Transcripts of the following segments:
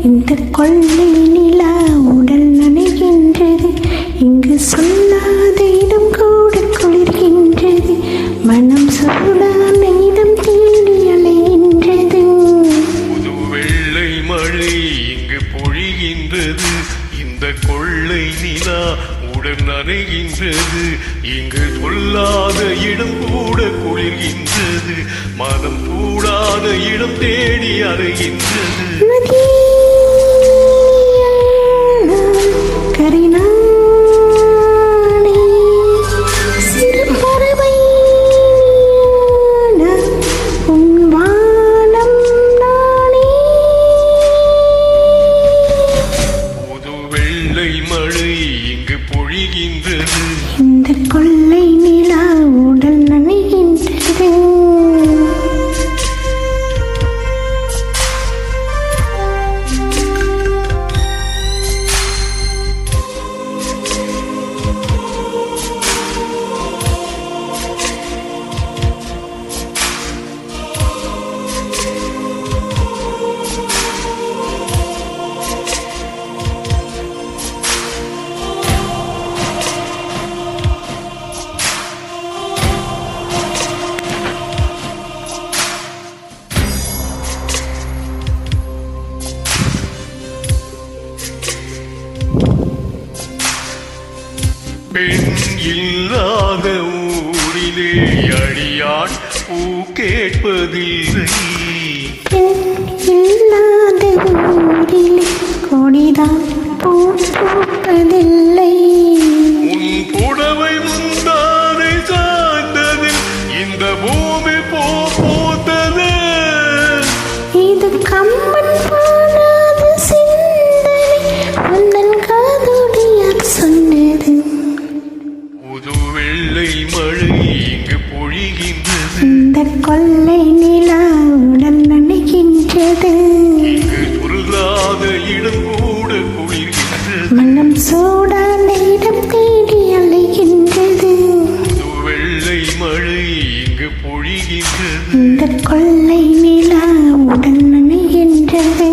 இந்த கொள்ளை நிலா உடல் நனைகின்றது. இங்கு சொல்லாத இடம் கூட குளிர்கின்றது. மனம் சூடான இடம் தேடி அலைகின்றது. புது வெள்ளை மழை இங்கு பொழிகின்றது. இந்த கொள்ளை நிலா உடல் நனைகின்றது. இங்கு சொல்லாத இடம் கூட குளிர்கின்றது. மனம் சூடான இடம் தேடி அலைகின்றது. மழை இங்கு பொழிகின்றது. இந்த கொள்ளை நிலா உடல் நனைகின்றது. பெண் இல்லாத ஊரிலே அடியான் பூ கேட்பதில்லை. இல்லாத ஊரிலே கொடிதான் பூ பூப்பதில்லை. உன் புடவை முந்தானை சார்ந்ததில் இந்த பூமி பூத்தது. இது கம்பன் பாடாத சிந்தனை உந்தன் காதோடியார் சொன்னது. புது வெள்ளை மழை இங்கு பொழிகின்றது. இந்த கொள்ளை நிலா உடல் நனைகின்றது. இங்கு சொல்லாத இடம் கூட குளிர்கின்றது. மனம் சூடான இடம் தேடி அலைகின்றது. புது வெள்ளை மழை இங்கு பொழிகின்றது. இந்த கொள்ளை நிலா உடல் நனைகின்றது.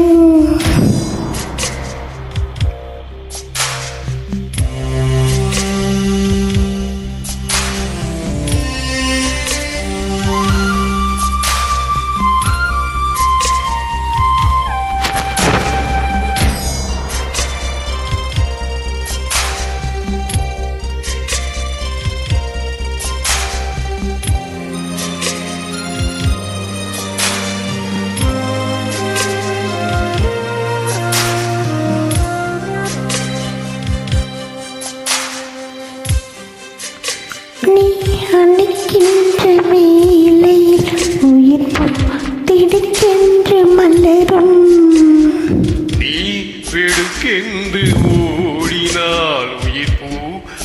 நீ அணைக்கின்ற வேளையில் உயிர் திடுக்கென்று மலரும். நீ வெடுக்கென்று ஓடினால் உயிர் பூ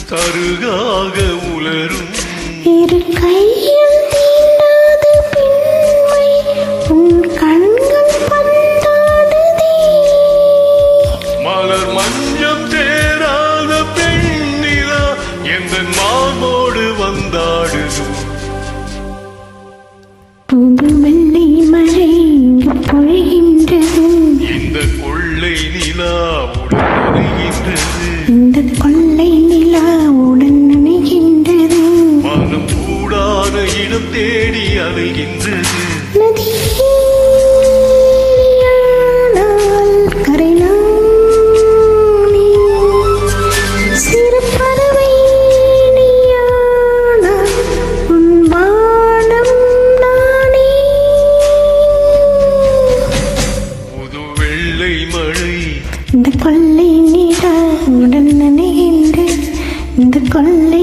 சருகாக உலரும். இரு கையில் தீண்டாத பெண்மை உன் கண்கள் பந்தாடுதே. மலர் மஞ்சம் சேராத பெண்ணிலா எந்த மாமோடு வந்தாடுது. புது வெள்ளை மழை இங்கு பொழிகின்றது. இந்த கொள்ளை நிலா உடன் நனைகின்றது. இந்த கொள்ளை நிலா உடன் நனைகின்றது. மனம் கூடாத இடம் தேடி அலைகின்றது. நதியானால் கரைநானே, சிறு பறவை நீயானால் உன் வானம் நானே. புது வெள்ளை மழை இந்த கொள்ளை நிலா உடன் நனைகின்றது. இந்த கொள்ளை